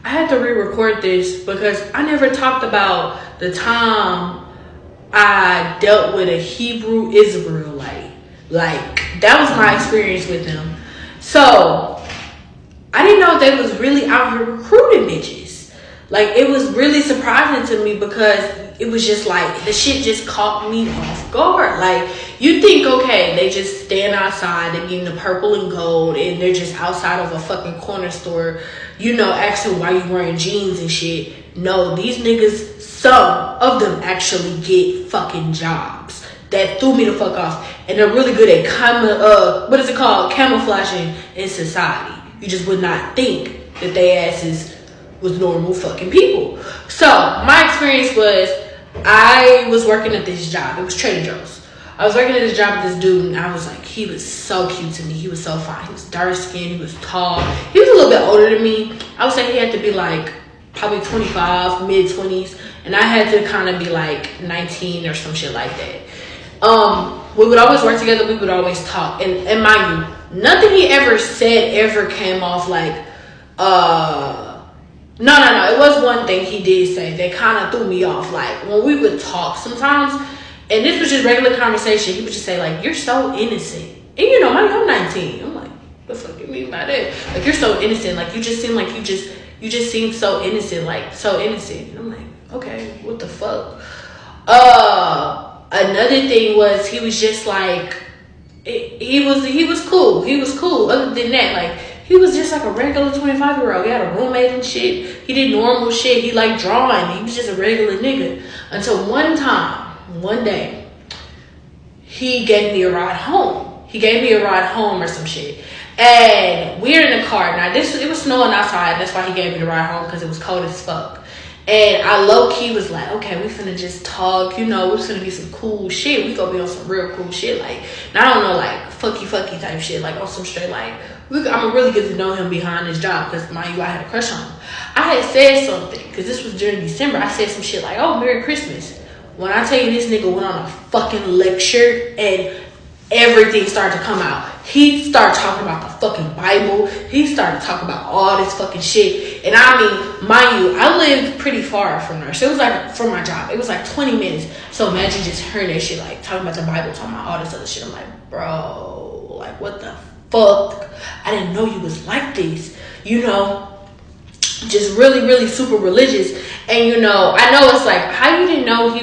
I had to re-record this because I never talked about the time I dealt with a Hebrew Israelite. Like, that was my experience with them. So, I didn't know they was really out here recruiting bitches. Like, it was really surprising to me because it was just like, the shit just caught me off guard. Like, you think, okay, they just stand outside, they're getting the purple and gold, and they're just outside of a fucking corner store, you know, asking why you wearing jeans and shit. No, these niggas, some of them actually get fucking jobs. That threw me the fuck off. And they're really good at camouflaging in society. You just would not think that they asses was normal fucking people. So, my experience was, I was working at this job. It was Trader Joe's. I was working at this job with this dude, and I was like, he was so cute to me. He was so fine. He was dark skinned. He was tall. He was a little bit older than me. I would say he had to be like, probably 25, mid-20s. And I had to kind of be like 19 or some shit like that. We would always work together. We would always talk. And mind you, nothing he ever said ever came off like, No. It was one thing he did say that kind of threw me off. Like, when we would talk sometimes, and this was just regular conversation, he would just say, like, you're so innocent. And you know, I'm 19. I'm like, what the fuck you mean by that? Like, you're so innocent. Like, you just seem like you just seem so innocent. Like, so innocent. And I'm like, okay, what the fuck? Another thing was, he was just like, he was cool. He was cool. Other than that, like, he was just like a regular 25-year-old. He had a roommate and shit. He did normal shit. He liked drawing. He was just a regular nigga. Until one day, he gave me a ride home. Or some shit. And we're in the car. Now, it was snowing outside. That's why he gave me the ride home, because it was cold as fuck. And I low-key was like, okay, we finna just talk, you know, we're just gonna be some cool shit. We gonna be on some real cool shit. Like, I don't know, like, fucky type shit. Like, on some straight, like, I'm gonna really get to know him behind his job, because, mind you, I had a crush on him. I had said something, because this was during December. I said some shit like, oh, Merry Christmas. When I tell you, this nigga went on a fucking lecture, and everything started to come out. He started talking about the fucking Bible. He started talking about all this fucking shit. And I mean, mind you, I lived pretty far from there. So it was like, from my job, it was like 20 minutes. So imagine just hearing that shit, like, talking about the Bible, talking about all this other shit. I'm like, bro, like, what the fuck? I didn't know you was like this, you know? Just really, really super religious. And, you know, I know it's like, how do you know if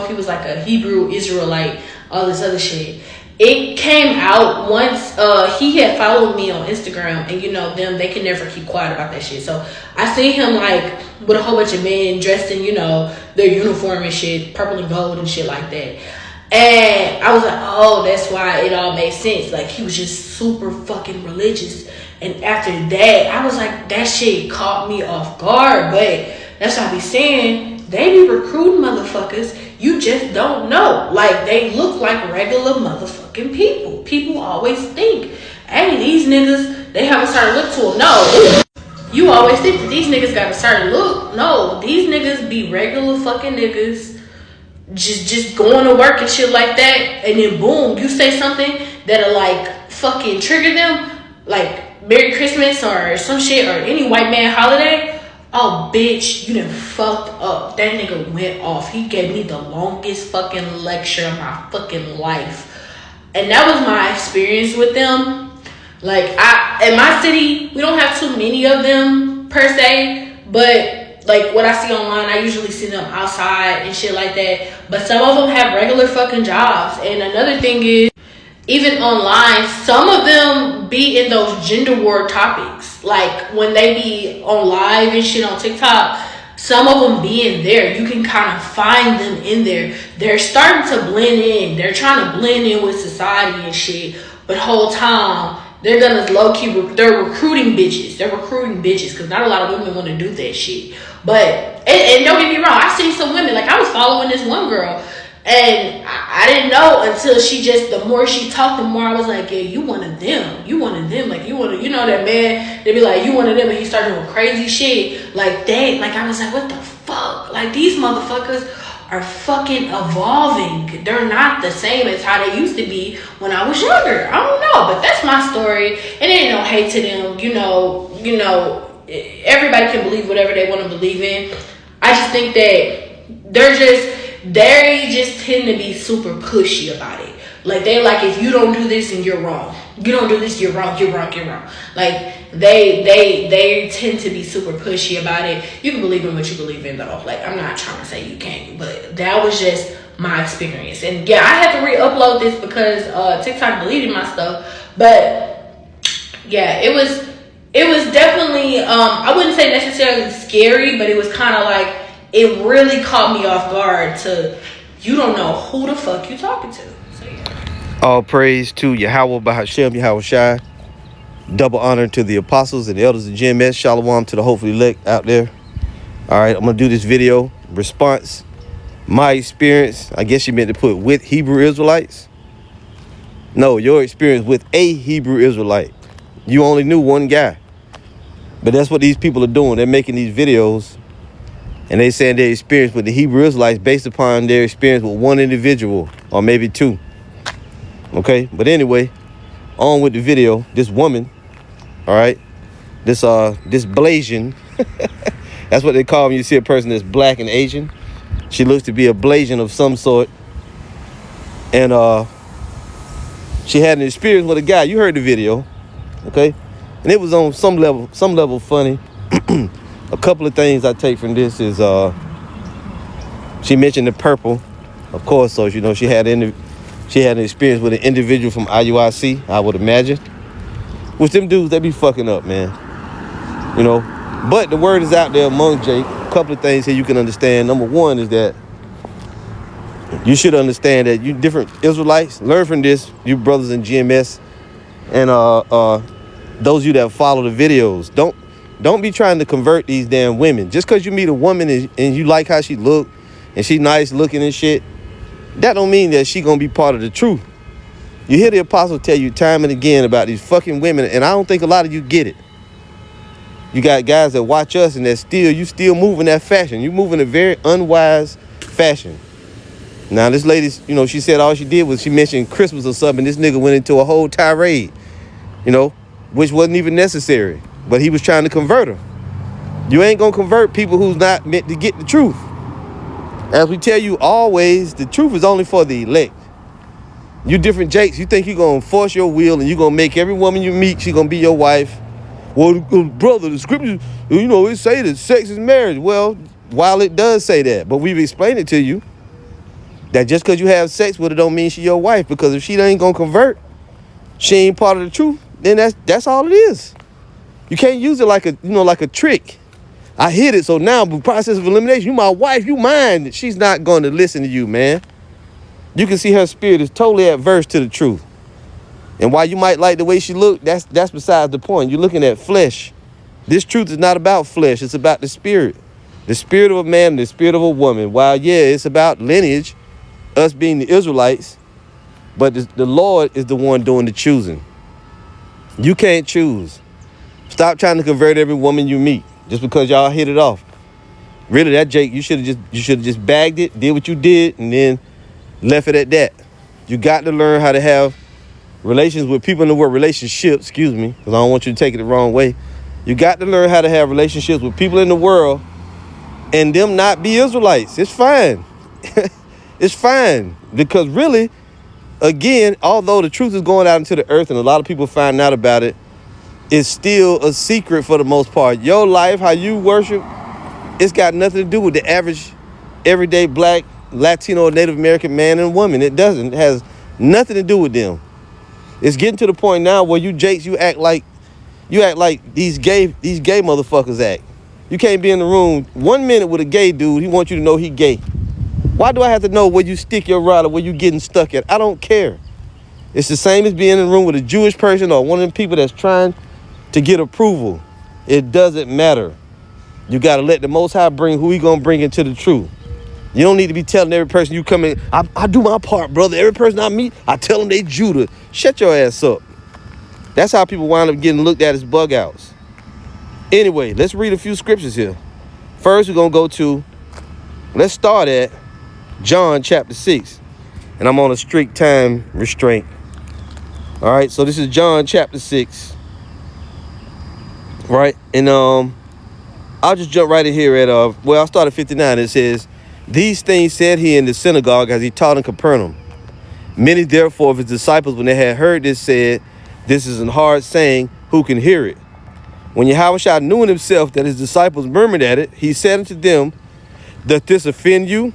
he was like a Hebrew Israelite, all this other shit? It came out once he had followed me on Instagram, and you know them, they can never keep quiet about that shit. So I see him like with a whole bunch of men dressed in, you know, their uniform and shit, purple and gold and shit like that. And I was like, oh, that's why it all made sense. Like, he was just super fucking religious. And after that, I was like, that shit caught me off guard. But that's what I be saying. They be recruiting motherfuckers. You just don't know. Like, they look like regular motherfucking people. People always think, hey, these niggas, they have a certain look to them. No. You always think that these niggas got a certain look. No. These niggas be regular fucking niggas. Just going to work and shit like that. And then boom, you say something that'll like fucking trigger them. Like Merry Christmas or some shit or any white man holiday. Oh, bitch, you done fucked up. That nigga went off. He gave me the longest fucking lecture of my fucking life. And that was my experience with them. Like, in my city, we don't have too many of them, per se. But, like, what I see online, I usually see them outside and shit like that. But some of them have regular fucking jobs. And another thing is, even online, some of them be in those gender war topics. Like, when they be on live and shit on TikTok, some of them be in there. You can kind of find them in there. They're starting to blend in. They're trying to blend in with society and shit. But whole time, they're gonna low-key, they're recruiting bitches. Because not a lot of women want to do that shit. But, and don't get me wrong, I seen some women, like I was following this one girl. And I didn't know until the more she talked, the more I was like, yeah, you one of them. Like, you know that man, they be like, you one of them. And he started doing crazy shit like that. Like, I was like, what the fuck? Like, these motherfuckers are fucking evolving. They're not the same as how they used to be when I was younger. I don't know, but that's my story. And ain't no hate to them, you know, everybody can believe whatever they want to believe in. I just think that they just tend to be super pushy about it. Like, they like, if you don't do this and you're wrong. You don't do this, you're wrong, you're wrong, you're wrong. Like, they tend to be super pushy about it. You can believe in what you believe in, though. Like, I'm not trying to say you can't, but that was just my experience. And yeah, I had to re-upload this because TikTok deleted my stuff. But yeah, it was definitely, I wouldn't say necessarily scary, but it was kind of like, it really caught me off guard to, you don't know who the fuck you talking to. So yeah. All praise to Yahweh Bahashem, Yahweh Shai. Double honor to the apostles and the elders of GMS. Shalom to the hopefully elect out there. All right, I'm going to do this video response. My experience, I guess you meant to put with Hebrew Israelites. No, your experience with a Hebrew Israelite. You only knew one guy. But that's what these people are doing. They're making these videos and they saying their experience with the Hebrew Israelites based upon their experience with one individual or maybe two. Okay, but anyway, on with the video. This woman, all right, this Blasian, that's what they call when you see a person that's black and Asian. She looks to be a Blasian of some sort. And she had an experience with a guy. You heard the video, okay? And it was on some level funny. A couple of things I take from this is she mentioned the purple, of course. So, you know, she had an experience with an individual from IUIC, I would imagine. Which them dudes, they be fucking up, man. You know, but the word is out there among Jake. A couple of things here you can understand. Number one is that you should understand that you different Israelites, learn from this, you brothers in GMS, and those of you that follow the videos. Don't be trying to convert these damn women. Just because you meet a woman and you like how she look and she nice looking and shit, that don't mean that she gonna be part of the truth. You hear the apostle tell you time and again about these fucking women, and I don't think a lot of you get it. You got guys that watch us and you still moving that fashion. You moving a very unwise fashion. Now this lady, you know, she said all she did was she mentioned Christmas or something. This nigga went into a whole tirade, you know, which wasn't even necessary. But he was trying to convert her. You ain't gonna convert people who's not meant to get the truth. As we tell you always, the truth is only for the elect. You different Jakes, you think you're gonna force your will and you're gonna make every woman you meet, she gonna be your wife. Well, brother, the scriptures, you know, it say that sex is marriage. Well, while it does say that, but we've explained it to you that just because you have sex with her don't mean she your wife, because if she ain't gonna convert, she ain't part of the truth, then that's all it is. You can't use it like a trick. I hit it, so now the process of elimination, you my wife, you mine. She's not going to listen to you, man. You can see her spirit is totally adverse to the truth. And while you might like the way she looked, that's besides the point. You're looking at flesh. This truth is not about flesh. It's about the spirit. The spirit of a man and the spirit of a woman. While, yeah, it's about lineage, us being the Israelites, but the Lord is the one doing the choosing. You can't choose. Stop trying to convert every woman you meet just because y'all hit it off. Really, that Jake, you should have just bagged it, did what you did, and then left it at that. You got to learn how to have relations with people in the world. Relationships, excuse me, because I don't want you to take it the wrong way. You got to learn how to have relationships with people in the world and them not be Israelites. It's fine. It's fine. Because really, again, although the truth is going out into the earth and a lot of people find out about it, it's still a secret for the most part. Your life, how you worship, it's got nothing to do with the average, everyday black, Latino, Native American man and woman. It doesn't. It has nothing to do with them. It's getting to the point now where you Jakes, you act like these gay motherfuckers act. You can't be in the room 1 minute with a gay dude. He wants you to know he gay. Why do I have to know where you stick your rod or where you getting stuck at? I don't care. It's the same as being in the room with a Jewish person or one of them people that's trying to get approval. It doesn't matter. You got to let the Most High bring who he going to bring into the truth. You don't need to be telling every person you come in, I do my part, brother. Every person I meet, I tell them they Judah. Shut your ass up. That's how people wind up getting looked at as bug outs. Anyway, let's read a few scriptures here. First, we're going to go to, let's start at John chapter 6. And I'm on a strict time restraint. All right, so this is John chapter 6. Right, and I'll just jump right in here at, I'll start at 59. It says, these things said he in the synagogue as he taught in Capernaum. Many therefore of his disciples, when they had heard this, said, this is an hard saying, who can hear it? When Yahushua knew in himself that his disciples murmured at it, he said unto them, doth this offend you?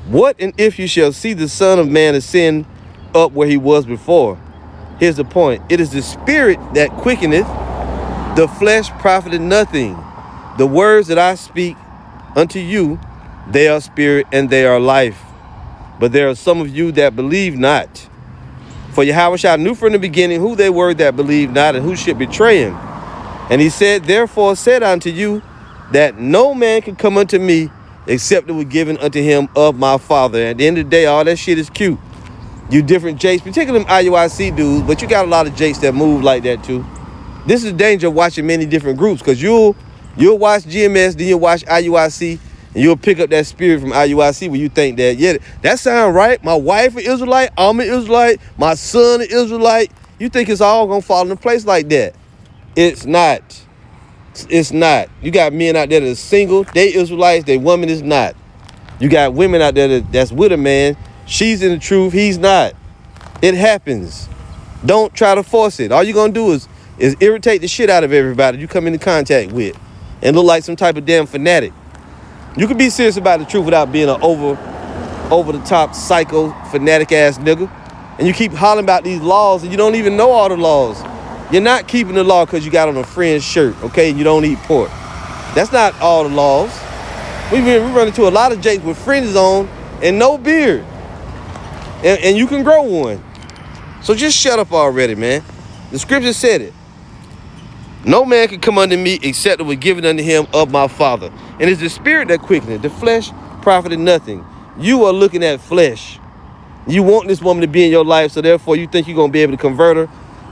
What and if you shall see the Son of Man ascend up where he was before? Here's the point. It is the spirit that quickeneth, the flesh profited nothing. The words that I speak unto you, they are spirit and they are life. But there are some of you that believe not. For Yahushua knew from the beginning who they were that believed not and who should betray him. And he said, therefore said unto you, that no man can come unto me except it was given unto him of my Father. At the end of the day, all that shit is cute. You different jakes, particularly them IUIC dudes, but you got a lot of jakes that move like that too. This is the danger of watching many different groups, because you'll watch GMS, then you'll watch IUIC, and you'll pick up that spirit from IUIC where you think that, yeah, that sound right. My wife an Israelite, I'm an Israelite, my son an Israelite. You think it's all gonna fall into place like that. It's not. It's not. You got men out there that are single, they Israelites, they woman is not. You got women out there that's with a man, she's in the truth, he's not. It happens. Don't try to force it. All you're gonna do is irritate the shit out of everybody you come into contact with and look like some type of damn fanatic. You can be serious about the truth without being an over the top psycho fanatic ass nigga. And you keep hollering about these laws and you don't even know all the laws. You're not keeping the law because you got on a friend's shirt, okay, and you don't eat pork. That's not all the laws. We run into a lot of jakes with fringes on and no beard. And you can grow one. So just shut up already, man. The scripture said it. No man can come unto me except it was given unto him of my Father. And it's the spirit that quickeneth. The flesh profited nothing. You are looking at flesh. You want this woman to be in your life, so therefore you think you're going to be able to convert her.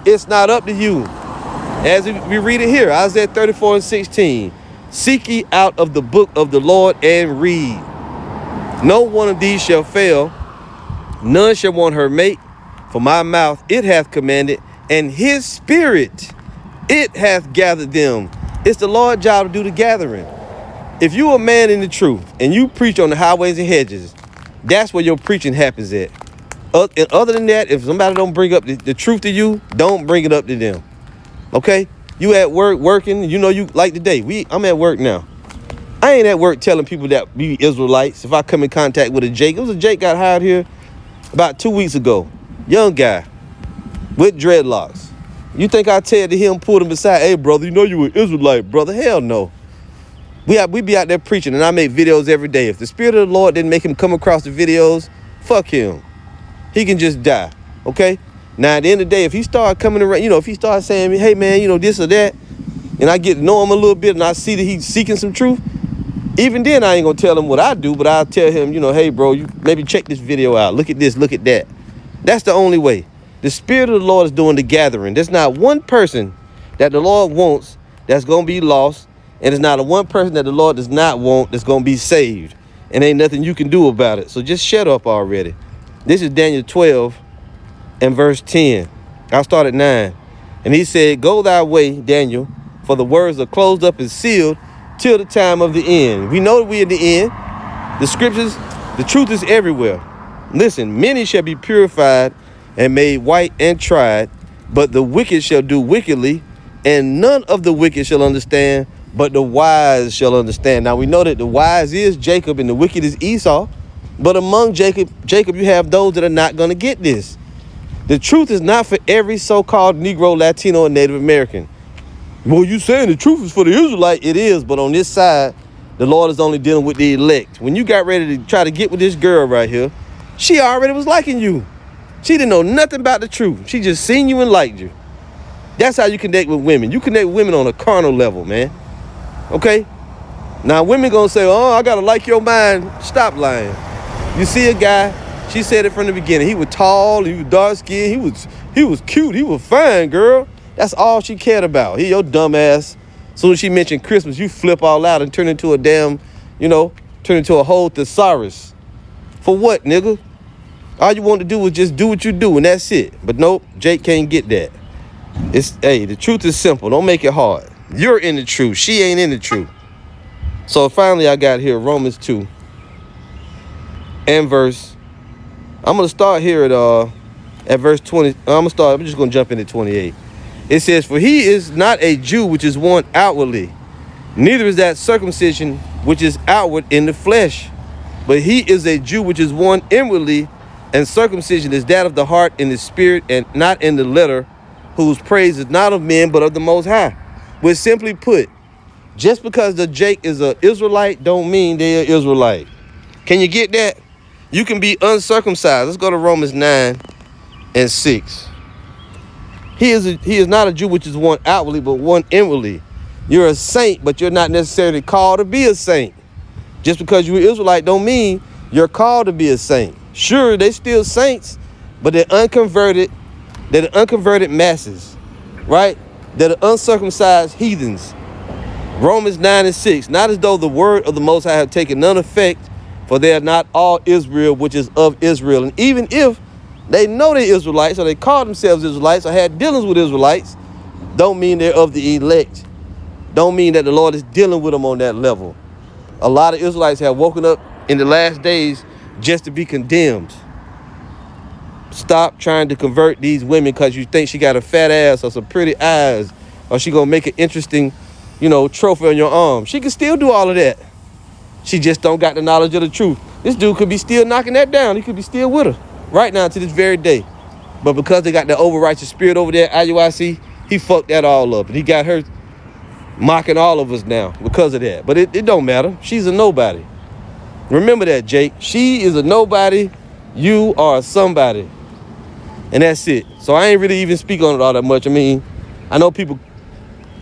It's not up to you. As we read it here, Isaiah 34:16. Seek ye out of the book of the Lord and read. No one of these shall fail. None shall want her mate. For my mouth it hath commanded, and his spirit it hath gathered them. It's the Lord's job to do the gathering. If you a man in the truth and you preach on the highways and hedges, that's where your preaching happens at. And other than that, if somebody don't bring up the truth to you, don't bring it up to them. Okay? You at work working, you know you like today. I'm at work now. I ain't at work telling people that we Israelites. If I come in contact with a Jake, it was a Jake got hired here about 2 weeks ago. Young guy with dreadlocks. You think I tell to him, pull him beside, hey brother, you know you an Israelite, brother? Hell no. We be out there preaching and I make videos every day. If the Spirit of the Lord didn't make him come across the videos, fuck him. He can just die, okay? Now, at the end of the day, if he start coming around, if he start saying, hey, man, this or that, and I get to know him a little bit and I see that he's seeking some truth, even then I ain't going to tell him what I do, but I'll tell him, hey, bro, you maybe check this video out. Look at this, look at that. That's the only way. The Spirit of the Lord is doing the gathering. There's not one person that the Lord wants that's going to be lost, and there's not a one person that the Lord does not want that's going to be saved. And ain't nothing you can do about it. So just shut up already. This is Daniel 12 and verse 10. I'll start at 9. And he said, go thy way, Daniel, for the words are closed up and sealed till the time of the end. We know that we're in the end. The scriptures, the truth is everywhere. Listen, many shall be purified and made white and tried, but the wicked shall do wickedly, and none of the wicked shall understand, but the wise shall understand. Now we know that the wise is Jacob and the wicked is Esau. But among Jacob, you have those that are not going to get this. The truth is not for every so-called Negro, Latino, and Native American. Well, you saying the truth is for the Israelite. It is, but on this side, the Lord is only dealing with the elect. When you got ready to try to get with this girl right here, she already was liking you. She didn't know nothing about the truth. She just seen you and liked you. That's how you connect with women. You connect with women on a carnal level, man. Okay? Now, women going to say, oh, I got to like your mind. Stop lying. You see a guy, she said it from the beginning. He was tall, he was dark skinned, he was cute, he was fine, girl. That's all she cared about. He your dumb ass. As soon as she mentioned Christmas, you flip all out and turn into a damn, turn into a whole thesaurus. For what, nigga? All you want to do is just do what you do, and that's it. But nope, Jake can't get that. The truth is simple. Don't make it hard. You're in the truth. She ain't in the truth. So finally I got here Romans 2 and verse. I'm gonna start here at verse 20. I'm just gonna jump into 28. It says, "For he is not a Jew which is one outwardly, neither is that circumcision which is outward in the flesh, but he is a Jew which is one inwardly, and circumcision is that of the heart in the spirit and not in the letter, whose praise is not of men but of the Most High." Which simply put, just because the Jake is an Israelite don't mean they're an Israelite. Can you get that? You can be uncircumcised. Let's go to Romans 9 and 6. He is not a Jew which is one outwardly, but one inwardly. You're a saint, but you're not necessarily called to be a saint. Just because you're an Israelite don't mean you're called to be a saint. Sure, they still saints, but they're unconverted. They're the unconverted masses, right? They're the uncircumcised heathens. Romans 9 and 6. Not as though the word of the Most High have taken none effect, for they are not all Israel, which is of Israel. And even if they know they're Israelites, or they call themselves Israelites, or had dealings with Israelites, don't mean they're of the elect. Don't mean that the Lord is dealing with them on that level. A lot of Israelites have woken up in the last days just to be condemned. Stop trying to convert these women because you think she got a fat ass or some pretty eyes, or she gonna make an interesting, trophy on your arm. She can still do all of that. She just don't got the knowledge of the truth. This dude could be still knocking that down. He could be still with her right now to this very day. But because they got that over-righteous spirit over there at IUIC, he fucked that all up. And he got her mocking all of us now because of that. But it don't matter. She's a nobody. Remember that, Jake. She is a nobody. You are somebody. And that's it. So I ain't really even speak on it all that much. I mean, I know people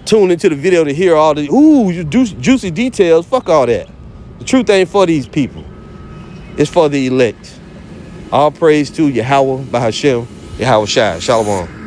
tune into the video to hear all the juicy details. Fuck all that. The truth ain't for these people. It's for the elect. All praise to Yahweh, Bahashem, Yahweh Shai. Shalom.